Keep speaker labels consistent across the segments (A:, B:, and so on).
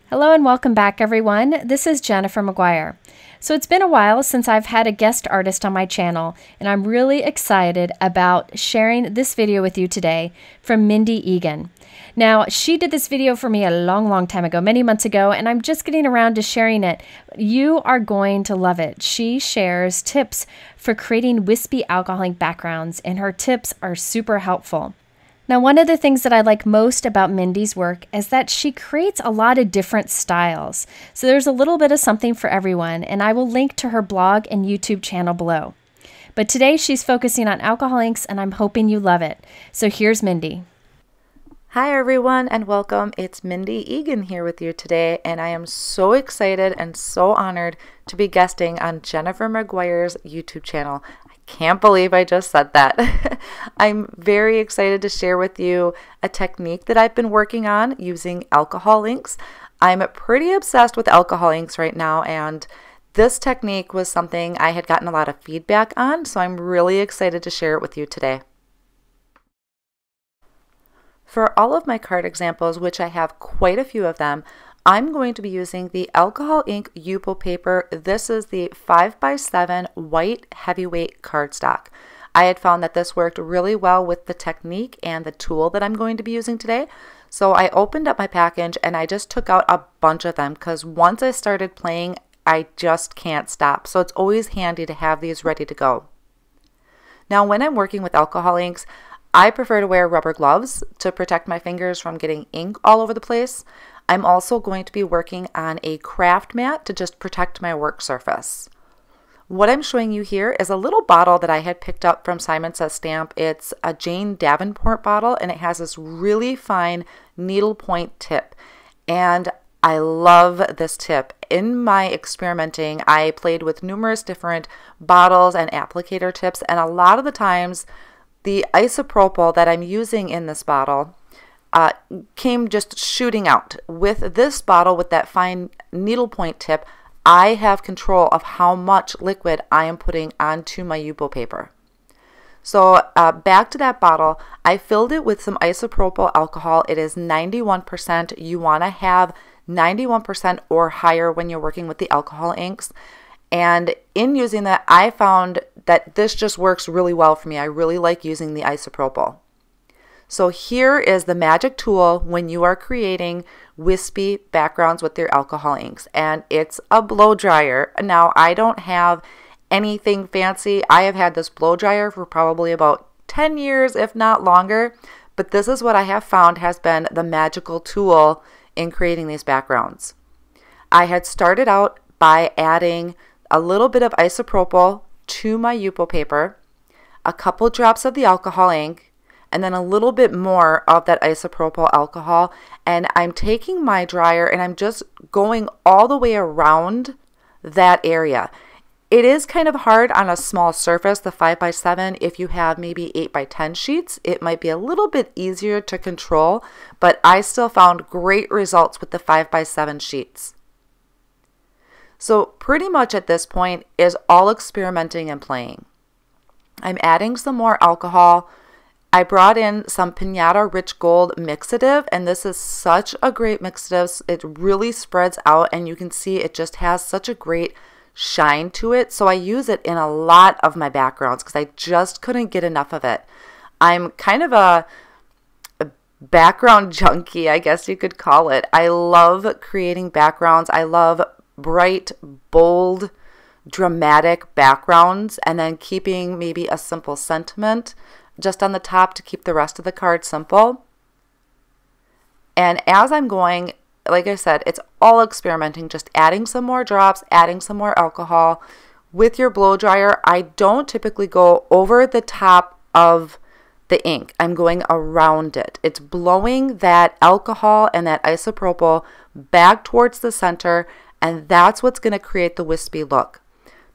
A: Hello and welcome back, everyone. This is Jennifer McGuire. So it's been a while since I've had a guest artist on my channel, and I'm really excited about sharing this video with you today from Mindy Eggen. Now, she did this video for me a long time ago, many months ago, and I'm just getting around to sharing it. You are going to love it. She shares tips for creating wispy alcohol ink backgrounds, and her tips are super helpful. Now, one of the things that I like most about Mindy's work is that she creates a lot of different styles. So there's a little bit of something for everyone, and I will link to her blog and YouTube channel below. But today she's focusing on alcohol inks, and I'm hoping you love it. So here's Mindy.
B: Hi everyone and welcome. It's Mindy Eggen here with you today, and I am so excited and so honored to be guesting on Jennifer McGuire's YouTube channel. Can't believe I just said that. I'm very excited to share with you a technique that I've been working on using alcohol inks. I'm pretty obsessed with alcohol inks right now, and this technique was something I had gotten a lot of feedback on, so I'm really excited to share it with you today. For all of my card examples, which I have quite a few of them, I'm going to be using the alcohol ink Yupo paper. This is the 5x7 white heavyweight cardstock. I had found that this worked really well with the technique and the tool that I'm going to be using today. So I opened up my package and I just took out a bunch of them because once I started playing, I just can't stop. So it's always handy to have these ready to go. Now, when I'm working with alcohol inks, I prefer to wear rubber gloves to protect my fingers from getting ink all over the place. I'm also going to be working on a craft mat to just protect my work surface. What I'm showing you here is a little bottle that I had picked up from Simon Says Stamp. It's a Jane Davenport bottle, and it has this really fine needlepoint tip. And I love this tip. In my experimenting, I played with numerous different bottles and applicator tips, and a lot of the times the isopropyl that I'm using in this bottle came just shooting out. With this bottle, with that fine needlepoint tip, I have control of how much liquid I am putting onto my Yupo paper. So back to that bottle, I filled it with some isopropyl alcohol. It is 91%. You want to have 91% or higher when you're working with the alcohol inks. And in using that, I found that this just works really well for me. I really like using the isopropyl. So here is the magic tool when you are creating wispy backgrounds with your alcohol inks, and it's a blow dryer. Now, I don't have anything fancy. I have had this blow dryer for probably about 10 years, if not longer, but this is what I have found has been the magical tool in creating these backgrounds. I had started out by adding a little bit of isopropyl to my Yupo paper, a couple drops of the alcohol ink, and then a little bit more of that isopropyl alcohol. And I'm taking my dryer and I'm just going all the way around that area. It is kind of hard on a small surface, the 5x7. If you have maybe 8x10 sheets, it might be a little bit easier to control, but I still found great results with the 5x7 sheets. So pretty much at this point is all experimenting and playing. I'm adding some more alcohol. I brought in some Pinata Rich Gold mixative, and this is such a great mixative. It really spreads out, and you can see it just has such a great shine to it. So I use it in a lot of my backgrounds because I just couldn't get enough of it. I'm kind of a background junkie, I guess you could call it. I love creating backgrounds. I love bright, bold, dramatic backgrounds, and then keeping maybe a simple sentiment just on the top to keep the rest of the card simple. And as I'm going, like I said, it's all experimenting, just adding some more drops, adding some more alcohol. With your blow dryer, I don't typically go over the top of the ink. I'm going around it. It's blowing that alcohol and that isopropyl back towards the center, and that's what's going to create the wispy look.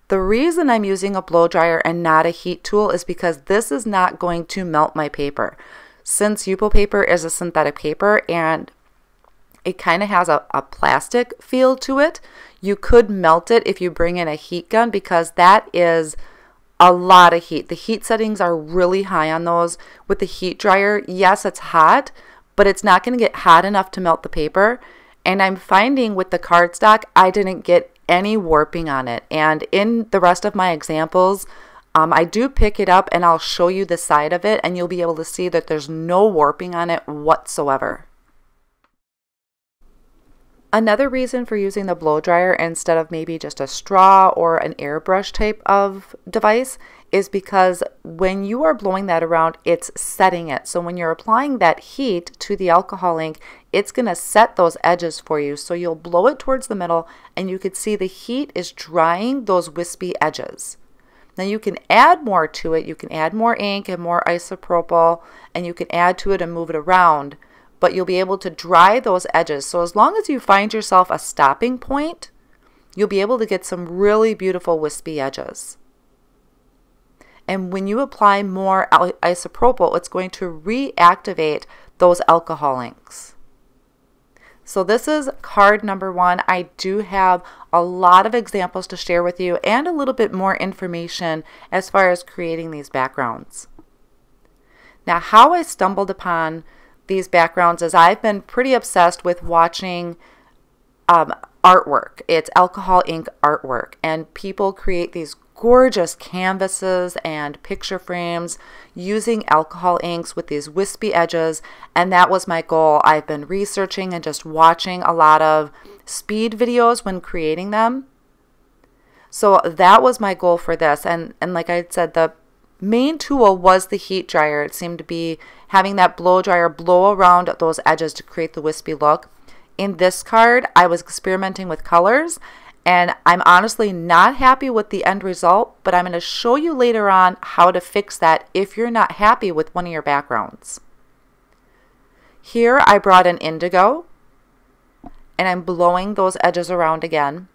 B: The reason I'm using a blow dryer and not a heat tool is because this is not going to melt my paper. Since Yupo paper is a synthetic paper and it kind of has a plastic feel to it, you could melt it if you bring in a heat gun because that is a lot of heat. The heat settings are really high on those. With the heat dryer, yes, it's hot, but it's not going to get hot enough to melt the paper. And I'm finding with the cardstock, I didn't get any warping on it. And in the rest of my examples, I do pick it up and I'll show you the side of it, and you'll be able to see that there's no warping on it whatsoever. Another reason for using the blow dryer instead of maybe just a straw or an airbrush type of device is because when you are blowing that around, it's setting it. So when you're applying that heat to the alcohol ink, it's going to set those edges for you. So you'll blow it towards the middle and you can see the heat is drying those wispy edges. Now you can add more to it. You can add more ink and more isopropyl, and you can add to it and move it around, but you'll be able to dry those edges. So as long as you find yourself a stopping point, you'll be able to get some really beautiful wispy edges. And when you apply more isopropyl, it's going to reactivate those alcohol inks. So this is card number 1. I do have a lot of examples to share with you and a little bit more information as far as creating these backgrounds. Now, how I stumbled upon these backgrounds is I've been pretty obsessed with watching artwork. It's alcohol ink artwork, and people create these gorgeous canvases and picture frames using alcohol inks with these wispy edges, and that was my goal. I've been researching and just watching a lot of speed videos when creating them. So that was my goal for this, and like I said, the main tool was the heat dryer. It seemed to be having that blow dryer blow around those edges to create the wispy look. In this card, I was experimenting with colors, and I'm honestly not happy with the end result, but I'm going to show you later on how to fix that if you're not happy with one of your backgrounds. Here I brought in Indigo, and I'm blowing those edges around again.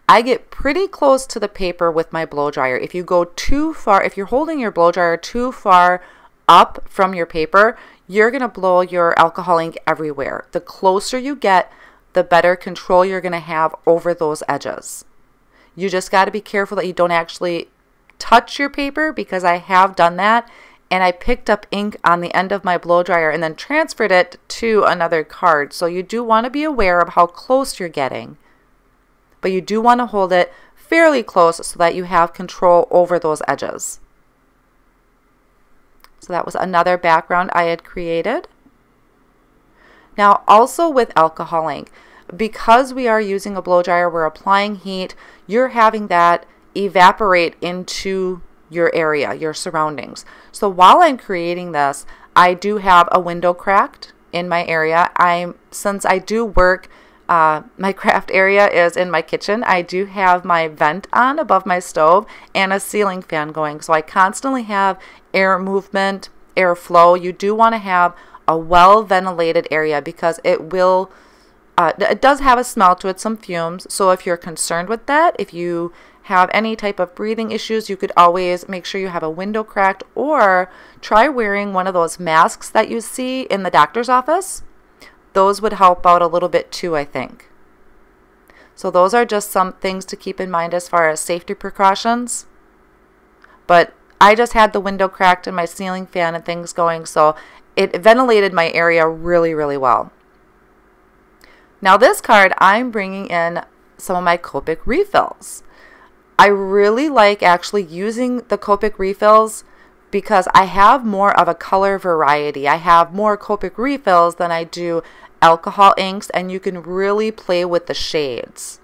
B: I get pretty close to the paper with my blow dryer. If you go too far, if you're holding your blow dryer too far up from your paper, you're going to blow your alcohol ink everywhere. The closer you get, the better control you're going to have over those edges. You just got to be careful that you don't actually touch your paper, because I have done that, and I picked up ink on the end of my blow dryer and then transferred it to another card. So you do want to be aware of how close you're getting, but you do want to hold it fairly close so that you have control over those edges. So that was another background I had created. Now, also with alcohol ink, because we are using a blow dryer, we're applying heat, you're having that evaporate into your area, your surroundings. So while I'm creating this, I do have a window cracked in my area. Since I do work, my craft area is in my kitchen, I do have my vent on above my stove and a ceiling fan going. So I constantly have air movement, air flow. You do want to have a well-ventilated area, because it will, it does have a smell to it, some fumes. So if you're concerned with that, if you have any type of breathing issues, you could always make sure you have a window cracked, or try wearing one of those masks that you see in the doctor's office. Those would help out a little bit too, I think. So those are just some things to keep in mind as far as safety precautions. But I just had the window cracked and my ceiling fan and things going, so it ventilated my area really, really well. Now this card, I'm bringing in some of my Copic Refills. I really like actually using the Copic Refills because I have more of a color variety. I have more Copic Refills than I do alcohol inks, and you can really play with the shades.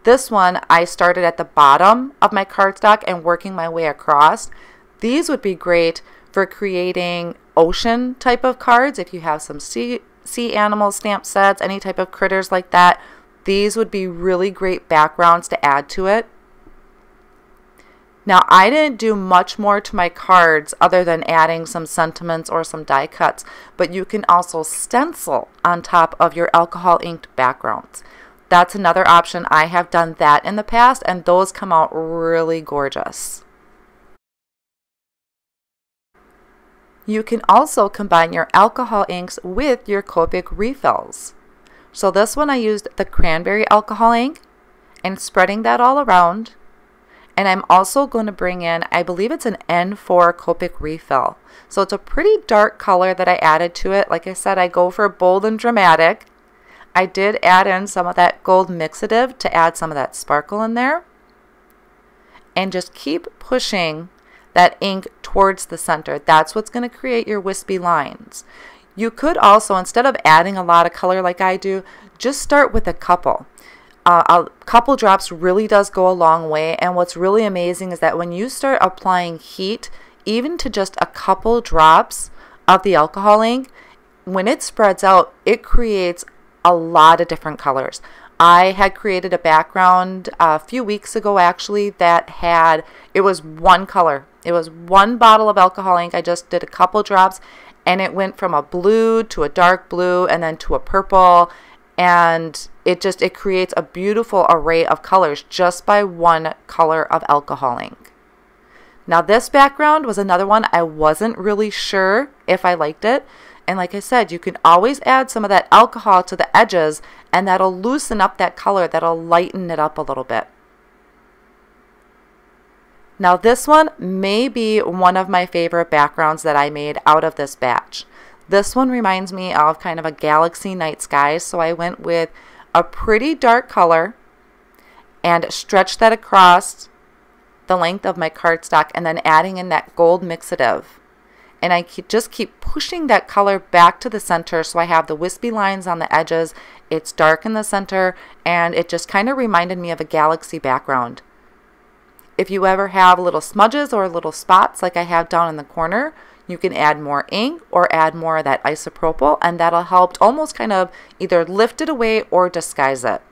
B: This one, I started at the bottom of my cardstock and working my way across. These would be great for creating ocean type of cards. If you have some sea animal stamp sets, any type of critters like that, these would be really great backgrounds to add to it. Now, I didn't do much more to my cards other than adding some sentiments or some die cuts, but you can also stencil on top of your alcohol inked backgrounds. That's another option. I have done that in the past, and those come out really gorgeous. You can also combine your alcohol inks with your Copic Refills. So this one I used the Cranberry alcohol ink and spreading that all around. And I'm also going to bring in, I believe it's an N4 Copic Refill. So it's a pretty dark color that I added to it. Like I said, I go for bold and dramatic. I did add in some of that gold mixative to add some of that sparkle in there. And just keep pushing that ink towards the center. That's what's going to create your wispy lines. You could also, instead of adding a lot of color like I do, just start with a couple. A couple drops really does go a long way, and what's really amazing is that when you start applying heat, even to just a couple drops of the alcohol ink, when it spreads out, it creates a lot of different colors. I had created a background a few weeks ago actually that it was one color. It was one bottle of alcohol ink. I just did a couple drops and it went from a blue to a dark blue and then to a purple, and it creates a beautiful array of colors just by one color of alcohol ink. Now this background was another one I wasn't really sure if I liked it. And like I said, you can always add some of that alcohol to the edges and that'll loosen up that color, that'll lighten it up a little bit. Now this one may be one of my favorite backgrounds that I made out of this batch. This one reminds me of kind of a galaxy night sky, so I went with a pretty dark color and stretched that across the length of my cardstock and then adding in that gold mixative. And I just keep pushing that color back to the center so I have the wispy lines on the edges. It's dark in the center, and it just kind of reminded me of a galaxy background. If you ever have little smudges or little spots like I have down in the corner, you can add more ink or add more of that isopropyl, and that'll help almost kind of either lift it away or disguise it.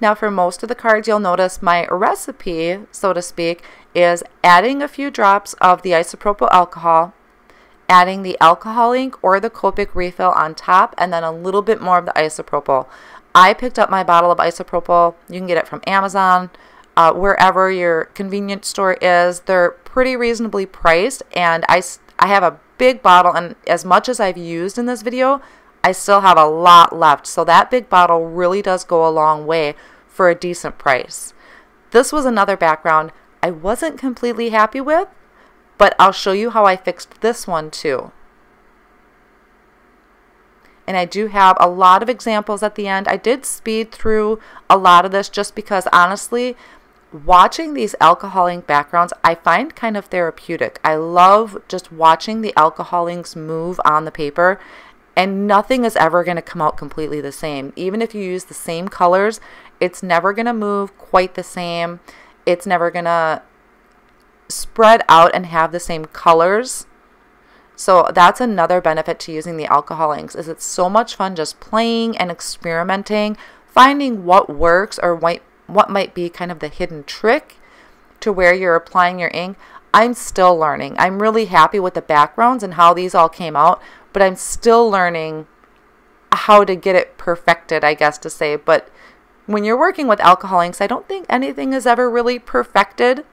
B: Now for most of the cards, you'll notice my recipe, so to speak, is adding a few drops of the isopropyl alcohol, adding the alcohol ink or the Copic refill on top, and then a little bit more of the isopropyl. I picked up my bottle of isopropyl. You can get it from Amazon, wherever your convenience store is. They're pretty reasonably priced, and I have a big bottle, and as much as I've used in this video, I still have a lot left. So that big bottle really does go a long way for a decent price. This was another background I wasn't completely happy with, but I'll show you how I fixed this one too. And I do have a lot of examples at the end. I did speed through a lot of this just because honestly, watching these alcohol ink backgrounds, I find kind of therapeutic. I love just watching the alcohol inks move on the paper, and nothing is ever going to come out completely the same. Even if you use the same colors, it's never going to move quite the same. It's never going to spread out and have the same colors. So that's another benefit to using the alcohol inks, is it's so much fun just playing and experimenting, finding what works or what might be kind of the hidden trick to where you're applying your ink. I'm still learning. I'm really happy with the backgrounds and how these all came out, but I'm still learning how to get it perfected, I guess to say. But when you're working with alcohol inks, I don't think anything is ever really perfected.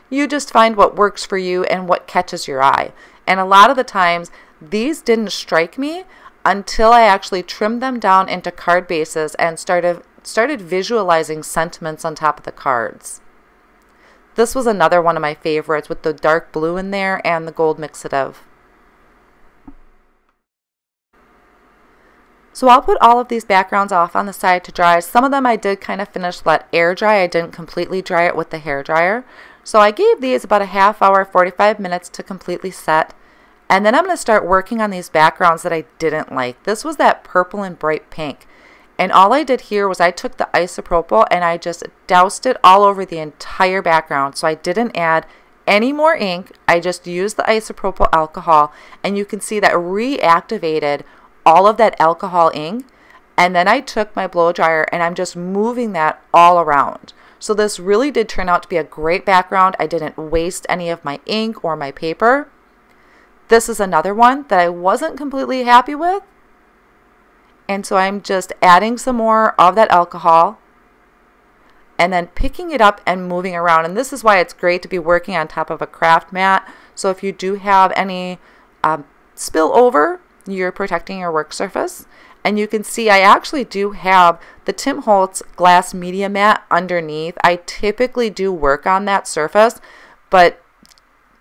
B: You just find what works for you and what catches your eye. And a lot of the times, these didn't strike me until I actually trimmed them down into card bases and started visualizing sentiments on top of the cards. This was another one of my favorites with the dark blue in there and the gold mixative. So I'll put all of these backgrounds off on the side to dry. Some of them I did kind of finish let air dry. I didn't completely dry it with the hair dryer. So I gave these about a half hour, 45 minutes to completely set. And then I'm going to start working on these backgrounds that I didn't like. This was that purple and bright pink. And all I did here was I took the isopropyl and I just doused it all over the entire background. So I didn't add any more ink. I just used the isopropyl alcohol, and you can see that reactivated all of that alcohol ink. And then I took my blow dryer and I'm just moving that all around. So this really did turn out to be a great background. I didn't waste any of my ink or my paper. This is another one that I wasn't completely happy with. And so I'm just adding some more of that alcohol and then picking it up and moving around. And this is why it's great to be working on top of a craft mat. So if you do have any spill over, you're protecting your work surface. And you can see I actually do have the Tim Holtz glass media mat underneath. I typically do work on that surface, but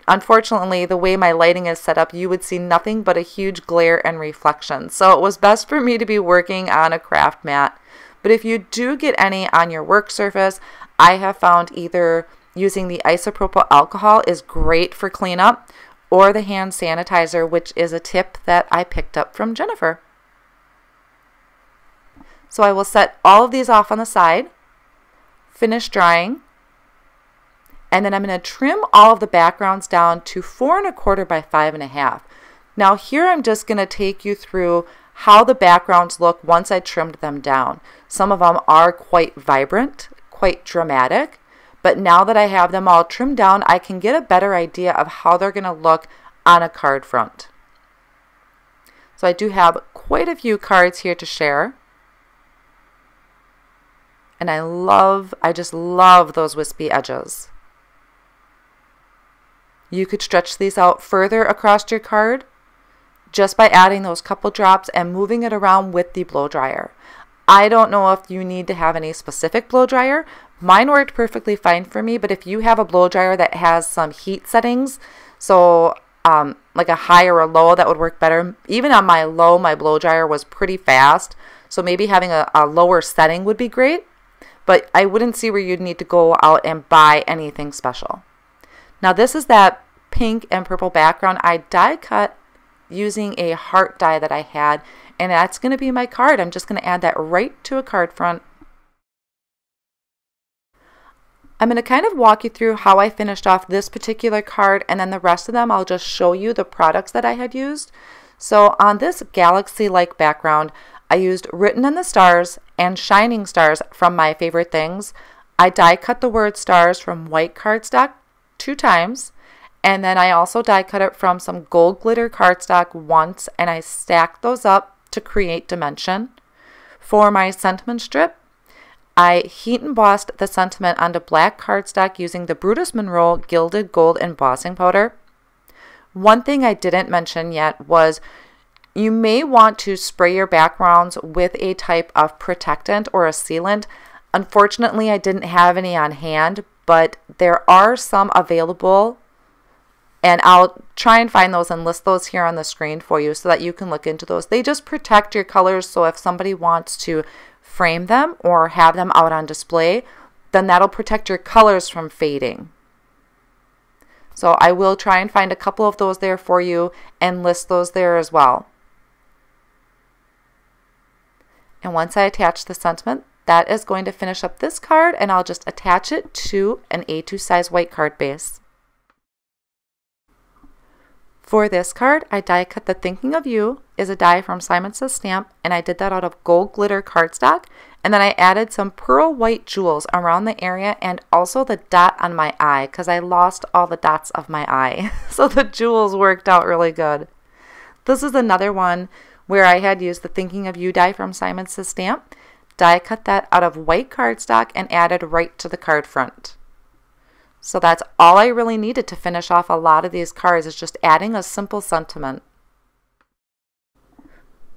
B: unfortunately, the way my lighting is set up, you would see nothing but a huge glare and reflection. So it was best for me to be working on a craft mat. But if you do get any on your work surface, I have found either using the isopropyl alcohol is great for cleanup, or the hand sanitizer, which is a tip that I picked up from Jennifer. So I will set all of these off on the side, finish drying, and then I'm going to trim all of the backgrounds down to 4 1/4 by 5 1/2. Now here I'm just going to take you through how the backgrounds look once I trimmed them down. Some of them are quite vibrant, quite dramatic, but now that I have them all trimmed down, I can get a better idea of how they're going to look on a card front. So I do have quite a few cards here to share. And I just love those wispy edges. You could stretch these out further across your card just by adding those couple drops and moving it around with the blow dryer. I don't know if you need to have any specific blow dryer. Mine worked perfectly fine for me, but if you have a blow dryer that has some heat settings, so like a high or a low, that would work better. Even on my low, my blow dryer was pretty fast, so maybe having a lower setting would be great. But I wouldn't see where you'd need to go out and buy anything special. Now this is that pink and purple background. I die cut using a heart die that I had, and that's going to be my card. I'm just going to add that right to a card front. I'm going to kind of walk you through how I finished off this particular card, and then the rest of them I'll just show you the products that I had used. So on this galaxy-like background, I used Written in the Stars and Shining Stars from My Favorite Things. I die cut the word stars from white cardstock 2 times, and then I also die cut it from some gold glitter cardstock once, and I stacked those up to create dimension. For my sentiment strip, I heat embossed the sentiment onto black cardstock using the Brutus Monroe Gilded Gold Embossing Powder. One thing I didn't mention yet was you may want to spray your backgrounds with a type of protectant or a sealant. Unfortunately, I didn't have any on hand, but there are some available, and I'll try and find those and list those here on the screen for you so that you can look into those. They just protect your colors, so if somebody wants to frame them or have them out on display, then that'll protect your colors from fading. So I will try and find a couple of those there for you and list those there as well. And once I attach the sentiment, that is going to finish up this card, and I'll just attach it to an A2 size white card base. For this card, I die cut the Thinking of You is a die from Simon Says Stamp, and I did that out of gold glitter cardstock, and then I added some pearl white jewels around the area and also the dot on my eye because I lost all the dots of my eye. So the jewels worked out really good. This is another one where I had used the Thinking of You die from Simon Says Stamp. Die cut that out of white cardstock and added right to the card front. So that's all I really needed to finish off a lot of these cards, is just adding a simple sentiment.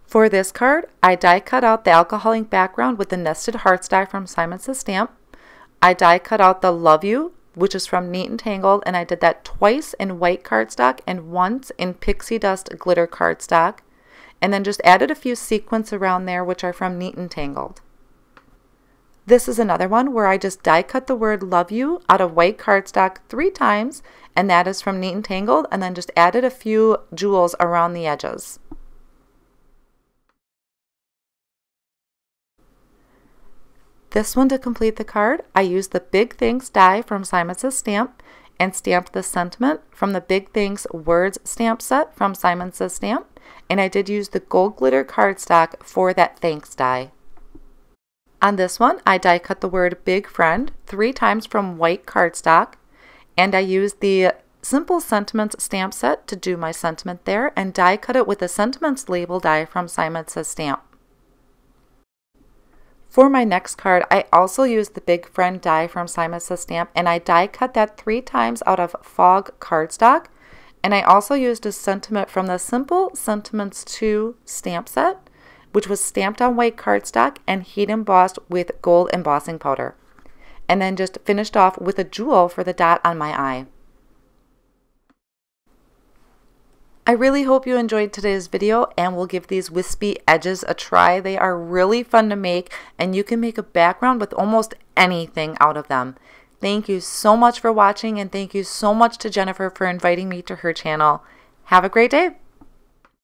B: For this card, I die cut out the alcohol ink background with the nested hearts die from Simon Says Stamp. I die cut out the Love You, which is from Neat and Tangled, and I did that twice in white cardstock and once in pixie dust glitter cardstock, and then just added a few sequins around there, which are from Neat and Tangled. This is another one where I just die cut the word Love You out of white cardstock 3 times, and that is from Neat and Tangled, and then just added a few jewels around the edges. This one to complete the card, I used the Big Things die from Simon Says Stamp and stamped the sentiment from the Big Things Words stamp set from Simon Says Stamp, and I did use the gold glitter cardstock for that thanks die. On this one, I die cut the word Big Friend 3 times from white cardstock, and I used the Simple Sentiments stamp set to do my sentiment there, and die cut it with the Sentiments label die from Simon Says Stamp. For my next card, I also used the Big Friend die from Simon Says Stamp, and I die cut that 3 times out of Fog cardstock, and I also used a sentiment from the Simple Sentiments 2 stamp set, which was stamped on white cardstock and heat embossed with gold embossing powder, and then just finished off with a jewel for the dot on my eye. I really hope you enjoyed today's video and will give these wispy edges a try. They are really fun to make and you can make a background with almost anything out of them. Thank you so much for watching and thank you so much to Jennifer for inviting me to her channel. Have a great day.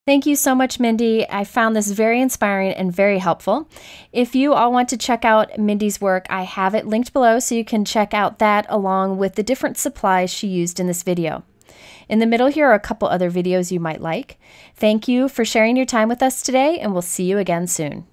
A: Thank you so much, Mindy. I found this very inspiring and very helpful. If you all want to check out Mindy's work, I have it linked below so you can check out that along with the different supplies she used in this video. In the middle here are a couple other videos you might like. Thank you for sharing your time with us today, and we'll see you again soon.